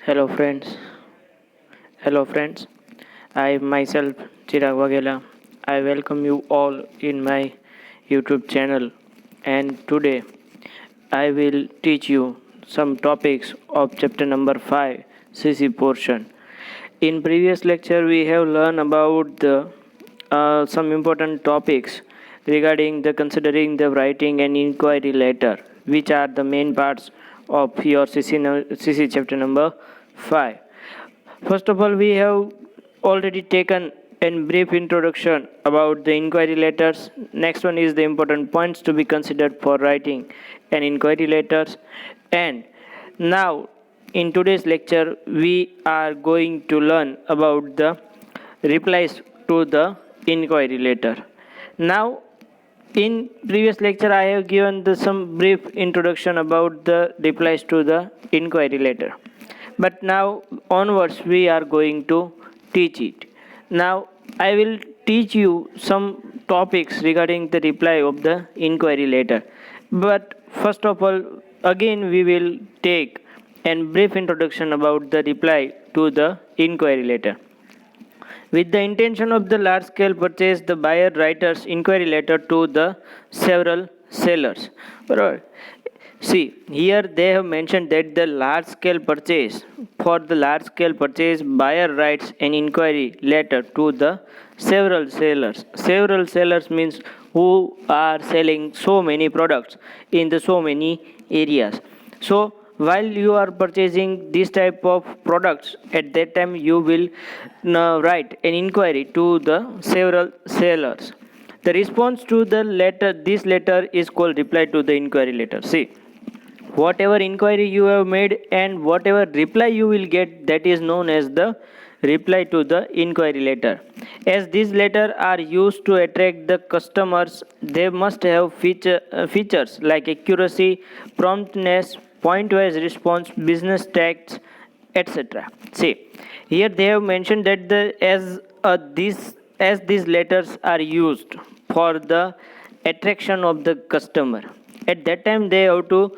Hello friends. Hello friends. I myself Chirag Wagela. I welcome you all in my YouTube channel and today I will teach you some topics of chapter number 5 CC portion. In previous lecture we have learned about the some important topics regarding the considering the writing and inquiry letter, which are the main parts of your CC chapter number 5. First of all, we have already taken a brief introduction about the inquiry letters. Next one is the important points to be considered for writing an inquiry letters. And now, in today's lecture, we are going to learn about the replies to the inquiry letter. Now, in previous lecture, I have given some brief introduction about the replies to the inquiry letter. But now onwards, we are going to teach it. Now, I will teach you some topics regarding the reply of the inquiry letter. But first of all, again, we will take a brief introduction about the reply to the inquiry letter. With the intention of the large scale purchase, the buyer writes inquiry letter to the several sellers. Right. See, here they have mentioned that the large scale purchase, for the large scale purchase, buyer writes an inquiry letter to the several sellers. Several sellers means who are selling so many products in the so many areas. So while you are purchasing this type of products, at that time you will write an inquiry to the several sellers. The response to the letter, this letter is called reply to the inquiry letter. See, whatever inquiry you have made and whatever reply you will get, that is known as the reply to the inquiry letter. As these letters are used to attract the customers, they must have features like accuracy, promptness, point-wise response, business tact, etc. See, here they have mentioned that as these letters are used for the attraction of the customer, at that time they have to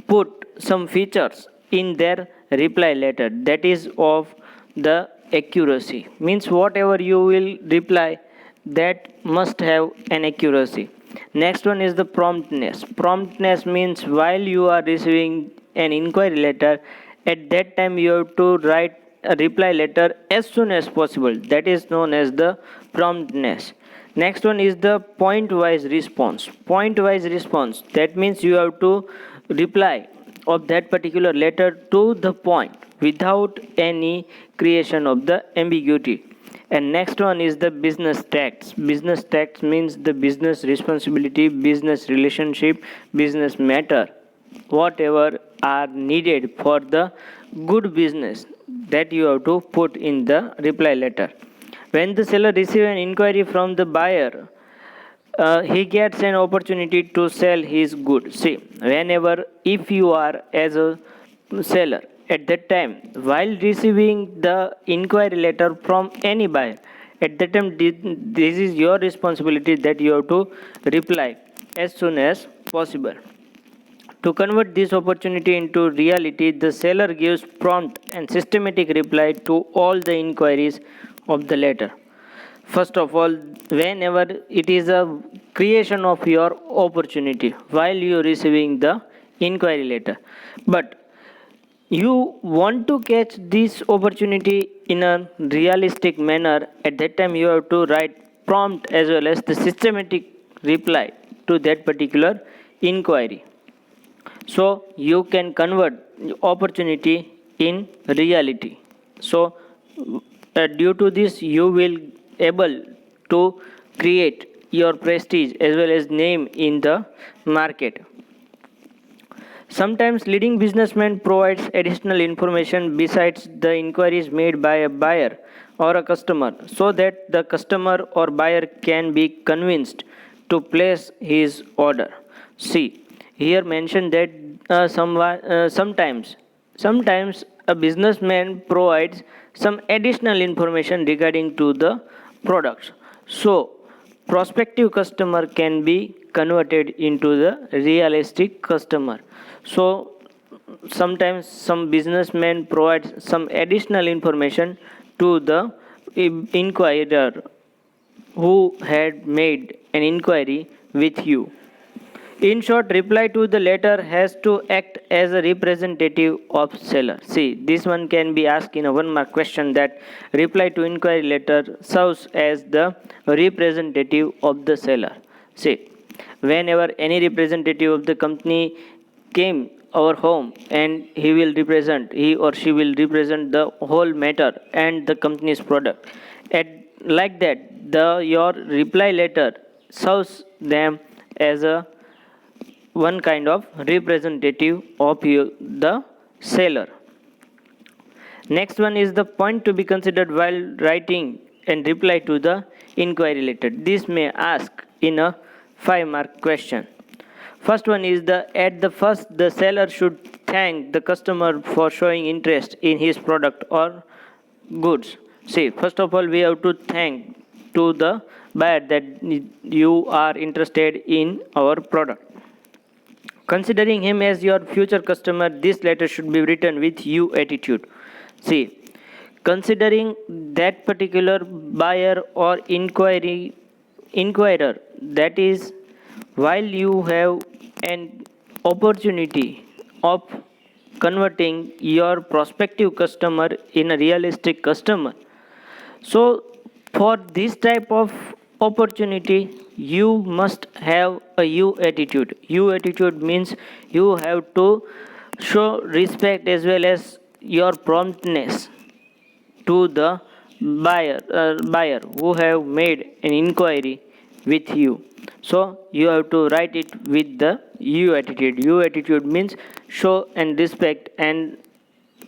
put some features in their reply letter, that is of the accuracy, means whatever you will reply, that must have an accuracy. Next one is the promptness. Promptness means while you are receiving an inquiry letter, at that time you have to write a reply letter as soon as possible, that is known as the promptness. Next one is the point wise response. Point wise response, that means you have to reply of that particular letter to the point without any creation of the ambiguity. And next one is the business tax. Business tax means the business responsibility, business relationship, business matter, whatever are needed for the good business, that you have to put in the reply letter. When the seller receives an inquiry from the buyer, he gets an opportunity to sell his goods. See, whenever if you are as a seller, at that time while receiving the inquiry letter from any buyer, at that time this is your responsibility that you have to reply as soon as possible. To convert this opportunity into reality, the seller gives prompt and systematic reply to all the inquiries of the letter. First of all, whenever it is a creation of your opportunity while you are receiving the inquiry letter, but you want to catch this opportunity in a realistic manner, at that time you have to write prompt as well as the systematic reply to that particular inquiry, so you can convert opportunity in reality. So due to this you will able to create your prestige as well as name in the market. Sometimes leading businessman provides additional information besides the inquiries made by a buyer or a customer, so that the customer or buyer can be convinced to place his order. See, here mentioned that sometimes a businessman provides some additional information regarding to the products, so prospective customer can be converted into the realistic customer. So sometimes some businessmen provide some additional information to the inquirer who had made an inquiry with you. In short, reply to the letter has to act as a representative of seller. See, this one can be asked in a one mark question, that reply to inquiry letter serves as the representative of the seller. See, whenever any representative of the company came our home, and he or she will represent the whole matter and the company's product. At like that, your reply letter serves them as a one kind of representative of the seller. Next one is the point to be considered while writing and reply to the inquiry letter. This may ask in a 5-mark question. First one is at the first the seller should thank the customer for showing interest in his product or goods. See, first of all, we have to thank to the buyer that you are interested in our product. Considering him as your future customer, this letter should be written with you attitude. See, considering that particular buyer or inquirer, that is, while you have an opportunity of converting your prospective customer in a realistic customer. So, for this type of opportunity, you must have a you attitude. You attitude means you have to show respect as well as your promptness to the buyer who have made an inquiry with you. So you have to write it with the you attitude. You attitude means show and respect, and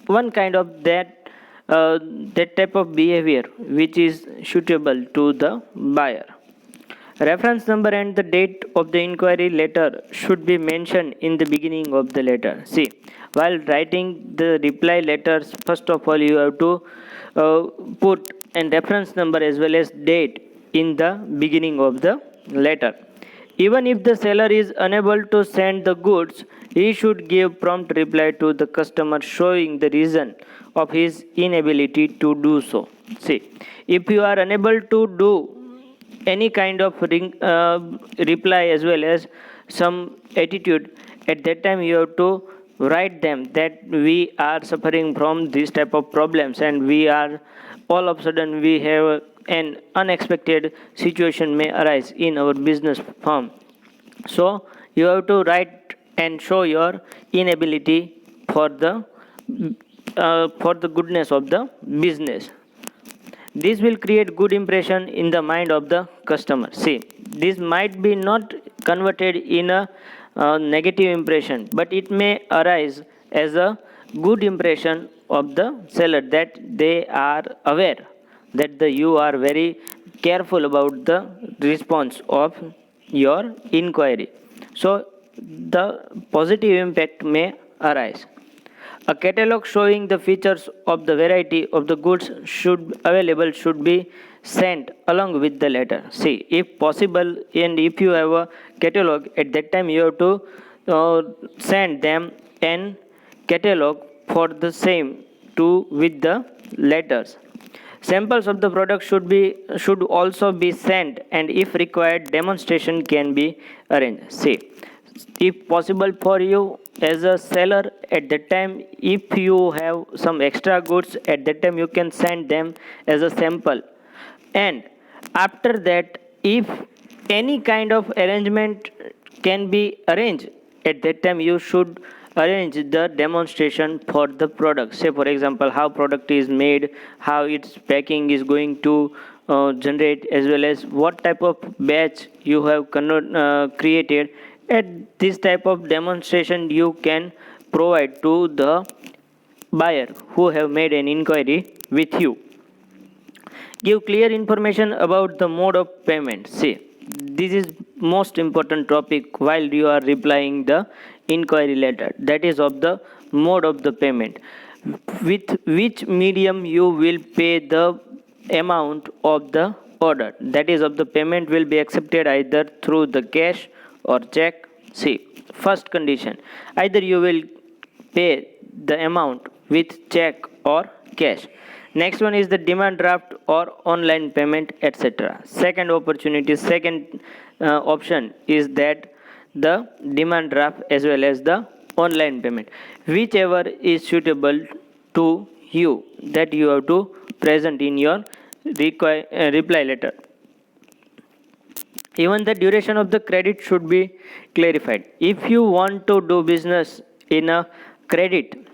one kind of that type of behavior which is suitable to the buyer. Reference number and the date of the inquiry letter should be mentioned in the beginning of the letter. See, while writing the reply letters, first of all you have to put a reference number as well as date in the beginning of the letter. Even if the seller is unable to send the goods, he should give prompt reply to the customer showing the reason of his inability to do so. See, if you are unable to do any kind of reply as well as some attitude, at that time you have to write them that we are suffering from this type of problems, and we are all of a sudden we have an unexpected situation may arise in our business firm. So you have to write and show your inability for the goodness of the business. This will create good impression in the mind of the customer. See, this might be not converted in a negative impression, but it may arise as a good impression of the seller, that they are aware that you are very careful about the response of your inquiry. So the positive impact may arise. A catalog showing the features of the variety of the goods should be sent along with the letter. See, if possible, and if you have a catalog, at that time you have to send them an catalog for the same with the letters. Samples of the product should also be sent, and if required, demonstration can be arranged. See, if possible for you as a seller, at that time if you have some extra goods, at that time you can send them as a sample, and after that if any kind of arrangement can be arranged, at that time you should arrange the demonstration for the product. Say for example, how product is made, how its packing is going to generate, as well as what type of batch you have created. At this type of demonstration you can provide to the buyer who have made an inquiry with you. Give clear information about the mode of payment. See, this is most important topic while you are replying the inquiry letter, that is of the mode of the payment. With which medium you will pay the amount of the order, that is of the payment will be accepted either through the cash or check. See, first condition, either you will pay the amount with check or cash. Next one is the demand draft or online payment, etc. Second option is that the demand draft as well as the online payment, whichever is suitable to you, that you have to present in your reply letter. Even the duration of the credit should be clarified. If you want to do business in a credit,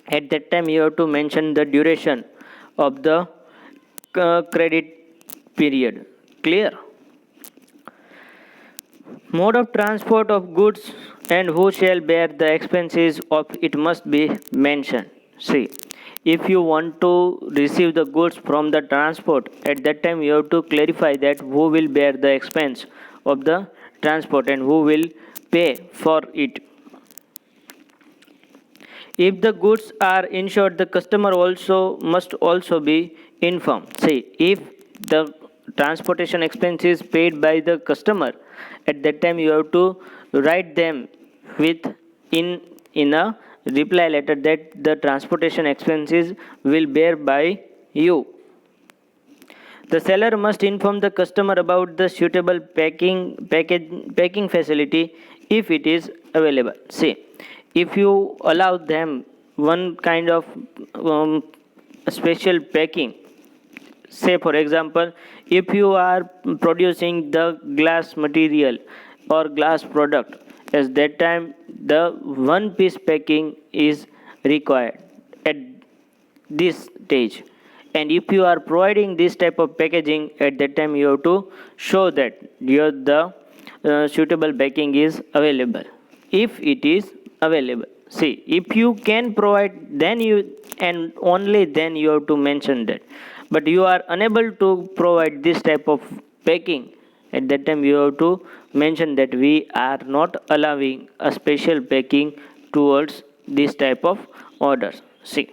at that time you have to mention the duration of the credit period. Clear? Mode of transport of goods and who shall bear the expenses of it must be mentioned. See, if you want to receive the goods from the transport, at that time you have to clarify that who will bear the expense of the transport and who will pay for it. If the goods are insured, the customer also must also be informed. See, if the transportation expense is paid by the customer, at that time you have to write them with in a reply letter that the transportation expenses will bear by you. The seller must inform the customer about the suitable packing facility if it is available. See, if you allow them one kind of special packing, say for example, if you are producing the glass material or glass product, at that time the one piece packing is required at this stage. And if you are providing this type of packaging, at that time you have to show that your the suitable packing is available, if it is available. See, if you can provide, then you, and only then you have to mention that. But you are unable to provide this type of packing, at that time you have to mention that we are not allowing a special packing towards this type of orders. See,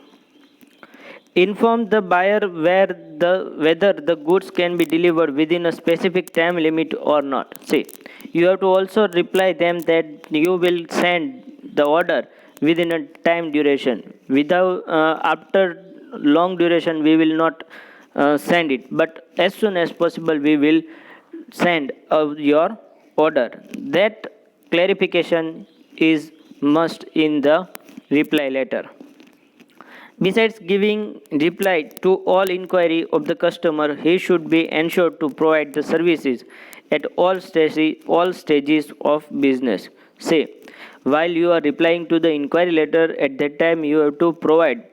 inform the buyer whether the goods can be delivered within a specific time limit or not. See, you have to also reply them that you will send the order within a time duration. Without after long duration we will not send it, but as soon as possible we will send your order. That clarification is must in the reply letter. Besides giving reply to all inquiry of the customer, he should be ensured to provide the services at all stages of business. Say, while you are replying to the inquiry letter, at that time you have to provide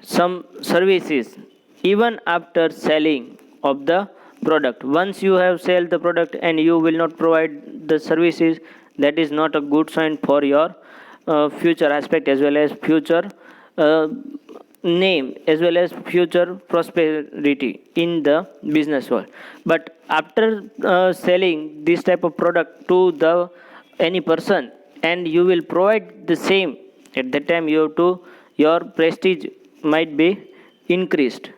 some services even after selling of the product. Once you have sold the product and you will not provide the services, that is not a good sign for your future aspect as well as future uh, name as well as future prosperity in the business world. But after selling this type of product to the any person and you will provide the same, at that time you have to, your prestige might be increased.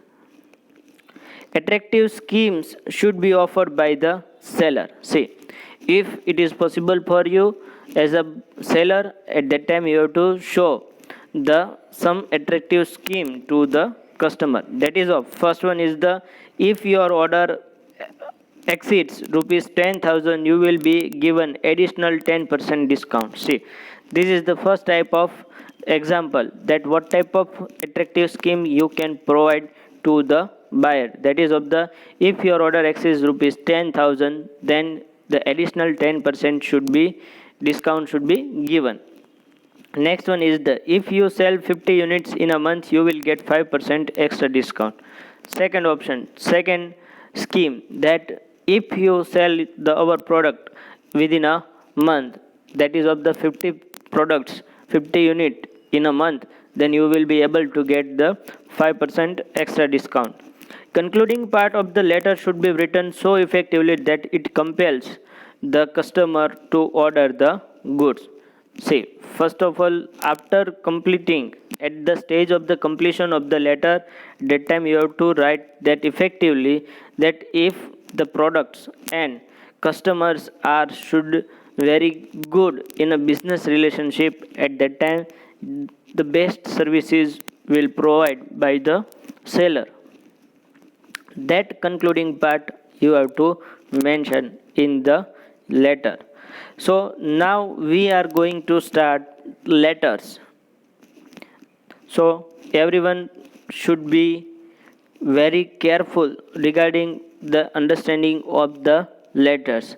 Attractive schemes should be offered by the seller. See, if it is possible for you as a seller, at that time you have to show the some attractive scheme to the customer. That is all. First one is the, if your order exceeds rupees 10,000, you will be given additional 10% discount. See, this is the first type of example that what type of attractive scheme you can provide to the buyer. That is of the, if your order exceeds rupees 10,000, then the additional 10% should be discount should be given. Next one is the, if you sell 50 units in a month, you will get 5% extra discount. Second option, second scheme, that if you sell the our product within a month, that is of the 50 products, 50 unit in a month, then you will be able to get the 5% extra discount. Concluding part of the letter should be written so effectively that it compels the customer to order the goods. See, first of all, after completing, at the stage of the completion of the letter, that time you have to write that effectively, that if the products and customers are should very good in a business relationship, at that time the best services will provide by the seller. That concluding part you have to mention in the letter. So now we are going to start letters. So everyone should be very careful regarding the understanding of the letters.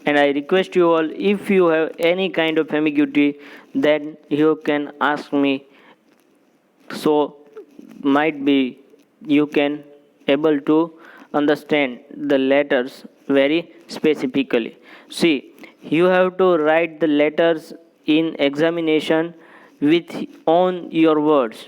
And I request you all, if you have any kind of ambiguity, then you can ask me. So might be you can able to understand the letters very specifically. See, you have to write the letters in examination with on your words.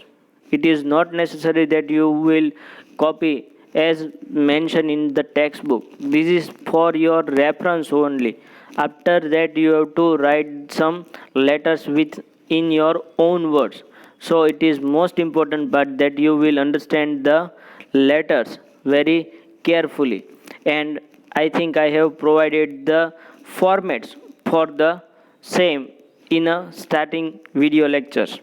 It is not necessary that you will copy as mentioned in the textbook. This is for your reference only. After that you have to write some letters with in your own words. So it is most important part that you will understand the letters very carefully. And I think I have provided the formats for the same in a starting video lectures.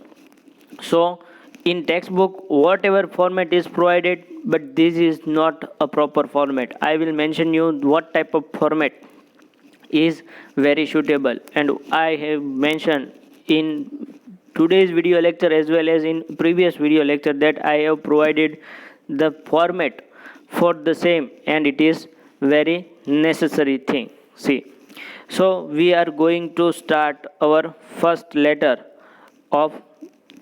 So in textbook whatever format is provided, but this is not a proper format. I will mention you what type of format is very suitable, and I have mentioned in today's video lecture as well as in previous video lecture that I have provided the format for the same, and it is very necessary thing. See, so we are going to start our first letter of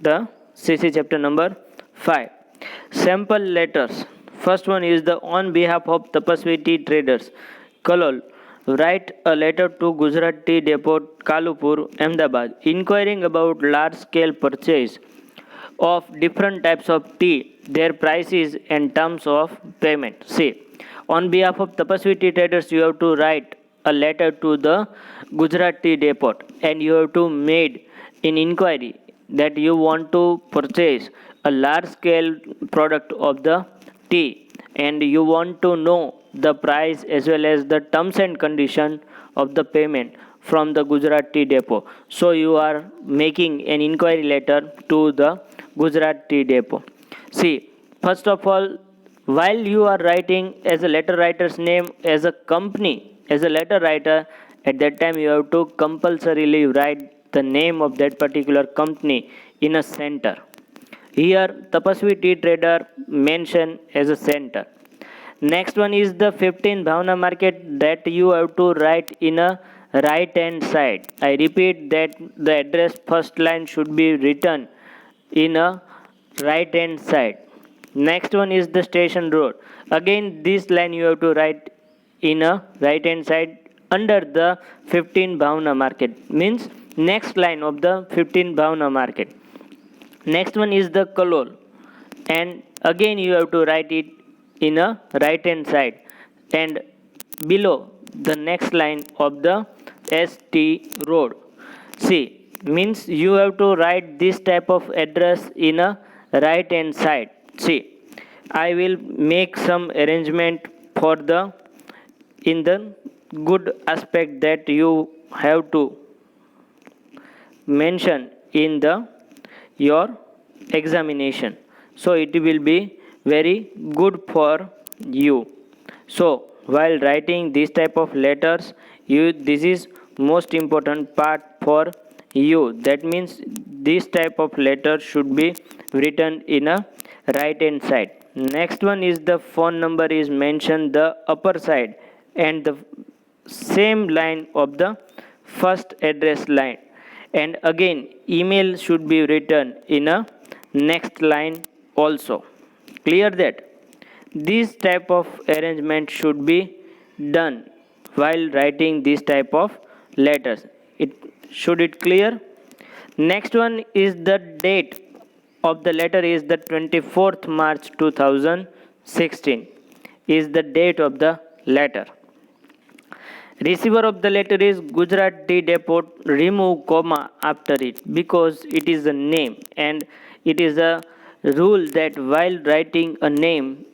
the CC chapter number 5. Sample letters. First one is the on behalf of Tapasvi Tea Traders, Kalol. Write a letter to Gujarat Tea Depot, Kalupur, Ahmedabad, inquiring about large-scale purchase of different types of tea, their prices and terms of payment. See, on behalf of Tapasvi Tea Traders, you have to write a letter to the Gujarat Tea Depot, and you have to make an inquiry that you want to purchase a large-scale product of the tea, and you want to know the price as well as the terms and condition of the payment from the Gujarat Tea Depot. So you are making an inquiry letter to the Gujarat Tea Depot. See, first of all, while you are writing as a letter writer's name as a company, as a letter writer, at that time you have to compulsorily write the name of that particular company in a center. Here, Tapasvi Tea Trader mentioned as a center. Next one is the 15 Bhavna Market, that you have to write in a right hand side. I repeat that the address first line should be written in a right hand side. Next one is the station road. Again this line you have to write in a right hand side under the 15 Bhavna Market, means next line of the 15 Bhavna Market. Next one is the Kalol, and again you have to write it in a right hand side and below the next line of the ST road. See, means you have to write this type of address in a right hand side. See, I will make some arrangement for the in the good aspect that you have to mention in the your examination. So it will be very good for you. So while writing this type of letters, this is most important part for you. That means this type of letter should be written in a right hand side. Next one is the phone number is mentioned the upper side, and the same line of the first address line, and again email should be written in a next line also. Clear that? This type of arrangement should be done while writing this type of letters. Should it clear? Next one is the date of the letter is the 24th March 2016 is the date of the letter. Receiver of the letter is Gujarat Tea Depot. Remove comma after it because it is a name, and it is a rule that while writing a name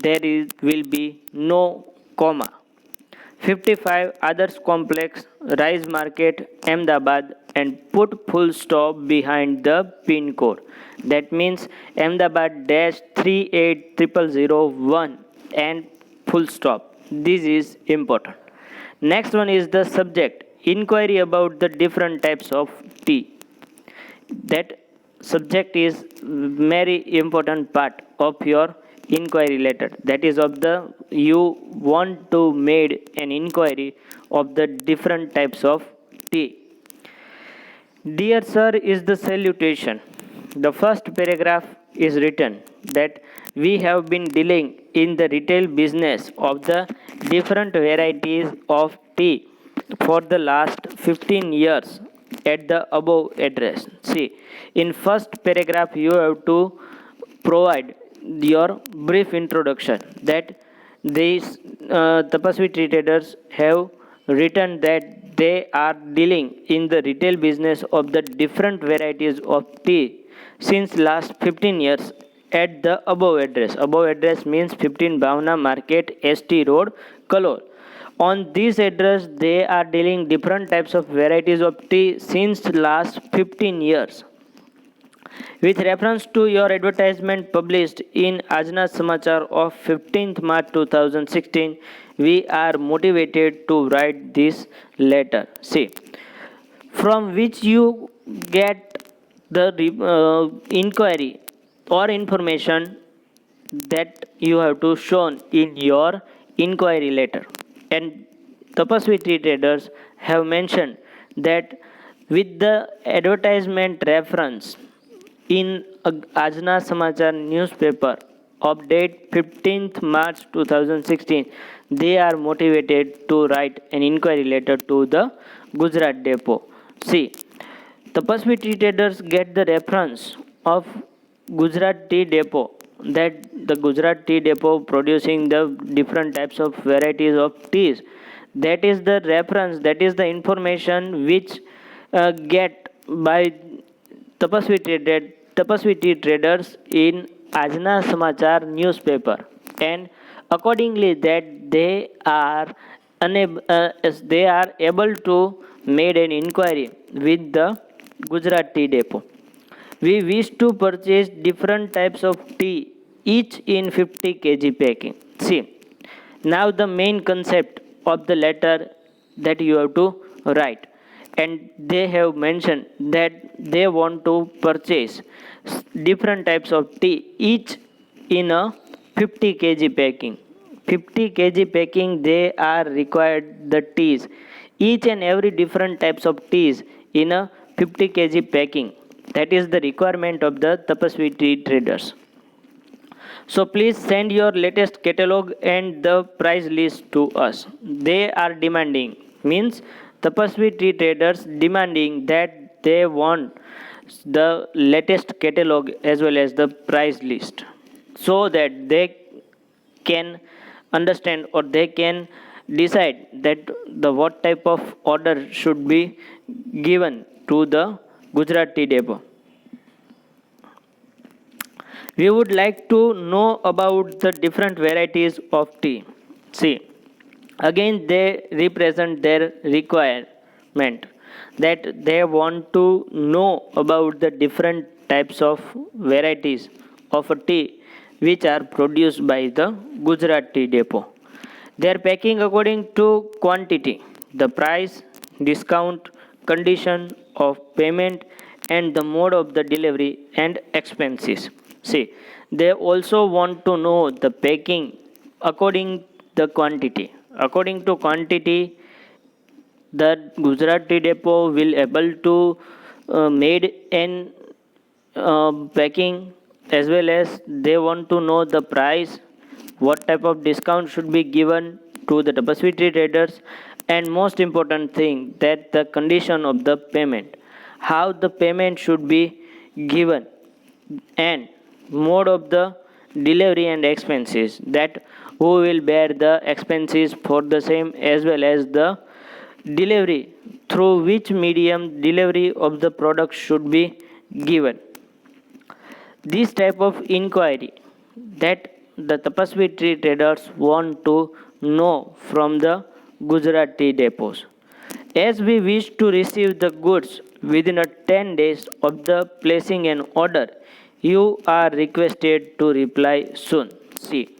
will be no comma. 55 Others Complex, Rise Market, Ahmedabad, and put full stop behind the pin code. That means Ahmedabad dash 38001 and full stop. This is important. Next one is the subject. Inquiry about the different types of tea. That subject is very important part of your inquiry letter. That is of the you want to made an inquiry of the different types of tea. Dear sir is the salutation. The first paragraph is written that we have been dealing in the retail business of the different varieties of tea for the last 15 years at the above address. See, in first paragraph you have to provide your brief introduction that these Tapasvi tea traders have written that they are dealing in the retail business of the different varieties of tea since last 15 years at the above address. Above address means 15 Bhavna Market, ST Road, Kalol. On this address, they are dealing different types of varieties of tea since last 15 years. With reference to your advertisement published in Ajna Samachar of 15th March 2016, we are motivated to write this letter. See, from which you get the inquiry or information that you have to shown in your inquiry letter. And Tapasvi tea traders have mentioned that with the advertisement reference in Ajna Samachar newspaper of date 15th March 2016, they are motivated to write an inquiry letter to the Gujarat depot. See, Tapasvi tea traders get the reference of Gujarat tea depot, that the Gujarat tea depot producing the different types of varieties of teas. That is the reference, that is the information which get by Tapasvi tea traders in Ajna Samachar newspaper, and accordingly that they are able to made an inquiry with the Gujarat tea depot. We wish to purchase different types of tea, each in 50 kg packing. See, now the main concept of the letter that you have to write, and they have mentioned that they want to purchase different types of tea, each in a 50 kg packing. 50 kg packing, they are required the teas, each and every different types of teas in a 50 kg packing. That is the requirement of the Tapasvi tea traders. So please send your latest catalog and the price list to us. They are demanding, means Tapasvi tea traders demanding that they want the latest catalog as well as the price list, so that they can understand or they can decide that the what type of order should be given to the Gujarat tea depot. We would like to know about the different varieties of tea. See, again they represent their requirement that they want to know about the different types of varieties of a tea which are produced by the Gujarat tea depot. They are packing according to quantity, the price, discount, condition of payment, and the mode of the delivery and expenses. See, they also want to know the packing according the quantity. According to quantity, the Gujarat tea depot will able to made an packing, as well as they want to know the price, what type of discount should be given to the Tapasvi tea traders, and most important thing that the condition of the payment, how the payment should be given, and mode of the delivery and expenses, that who will bear the expenses for the same, as well as the delivery, through which medium delivery of the product should be given. This type of inquiry that the Tapasvi tea traders want to know from the Gujarat tea depots. As we wish to receive the goods within a 10 days of the placing an order, you are requested to reply soon. See,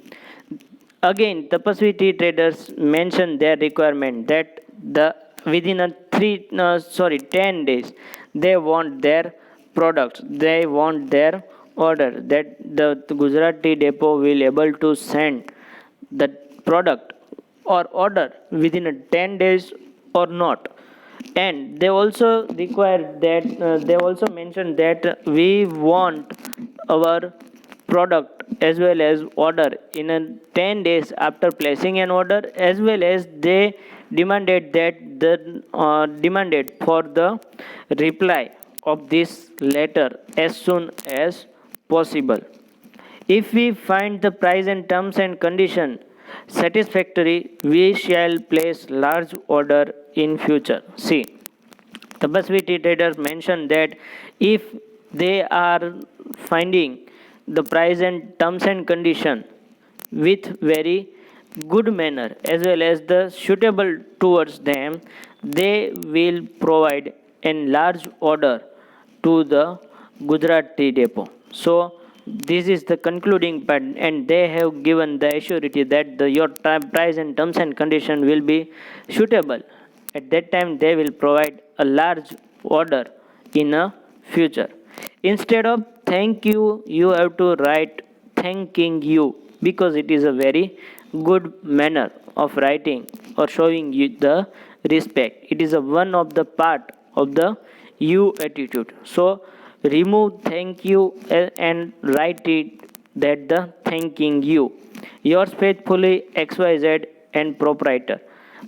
again, Tapasvi tea traders mention their requirement that the within a 10 days they want their products, they want their order, that the Gujarat Tea Depot will able to send the product or order within a 10 days or not. And they also require that they also mentioned that we want our product as well as order in a 10 days after placing an order, as well as they demanded that the demanded for the reply of this letter as soon as possible. If we find the price and terms and condition satisfactory, we shall place large order in future. See, the Baswiti traders mentioned that if they are finding the price and terms and condition with very good manner as well as the suitable towards them, they will provide a large order to the Gujarat Tea Depot. So this is the concluding part, and they have given the assurity that your price and terms and condition will be suitable. At that time, they will provide a large order in a future. Instead of thank you, you have to write thanking you, because it is a very good manner of writing or showing you the respect. It is a one of the part of the you attitude. So remove thank you and write it that the thanking you. Yours faithfully XYZ and proprietor.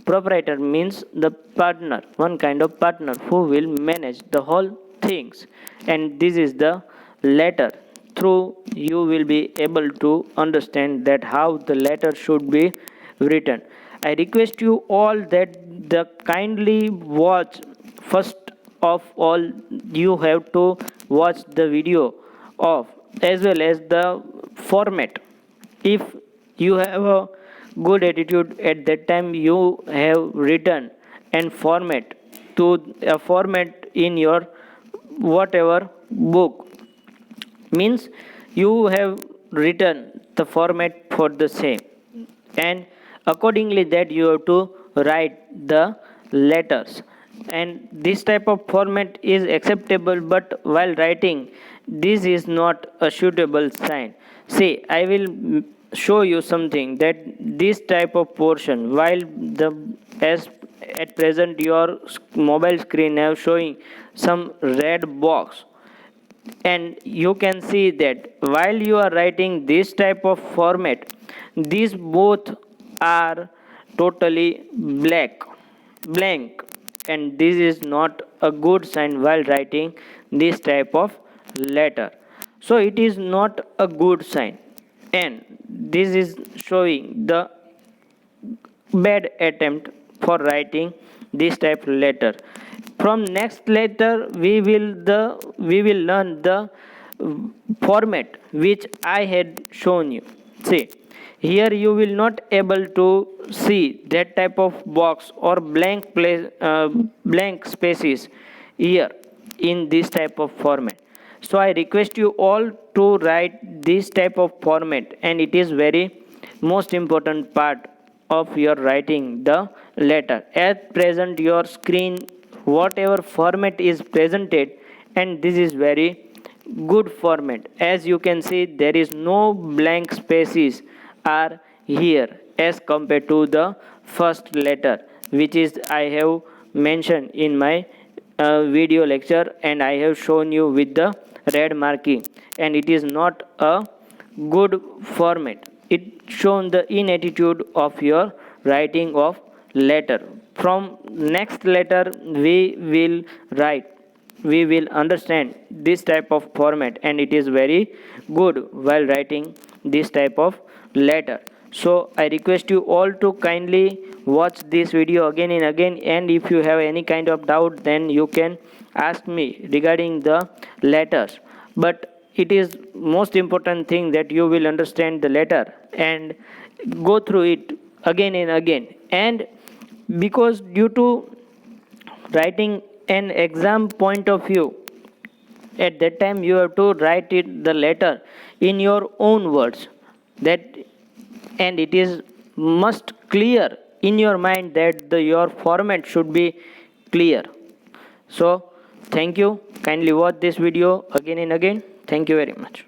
Proprietor means the partner, one kind of partner who will manage the whole things. And this is the letter. Through you will be able to understand that how the letter should be written. I request you all that the kindly watch first of all. You have to watch the video of as well as the format. If you have a good attitude, at that time you have written and format to a format in your whatever book, means you have written the format for the same, and accordingly that you have to write the letters. And this type of format is acceptable, but while writing this is not a suitable sign. See, I will show you something that this type of portion, while the as at present your mobile screen have showing some red box, and you can see that while you are writing this type of format, these both are totally blank, and this is not a good sign while writing this type of letter. So it is not a good sign, and this is showing the bad attempt for writing this type of letter. From next letter we will learn the format which I had shown you. See, here you will not able to see that type of box or blank spaces here in this type of format. So I request you all to write this type of format, and it is very most important part of your writing the letter. At present your screen whatever format is presented, and this is very good format. As you can see, there is no blank spaces are here as compared to the first letter, which is I have mentioned in my video lecture, and I have shown you with the red marking, and it is not a good format. It shown the inattitude of your writing of letter. From next letter we will understand this type of format, and it is very good while writing this type of letter. So I request you all to kindly watch this video again and again, and if you have any kind of doubt, then you can ask me regarding the letters. But it is most important thing that you will understand the letter and go through it again and again. And because due to writing an exam point of view, at that time you have to write it the letter in your own words, that and it is must clear in your mind that your format should be clear. So thank you, kindly watch this video again and again. Thank you very much.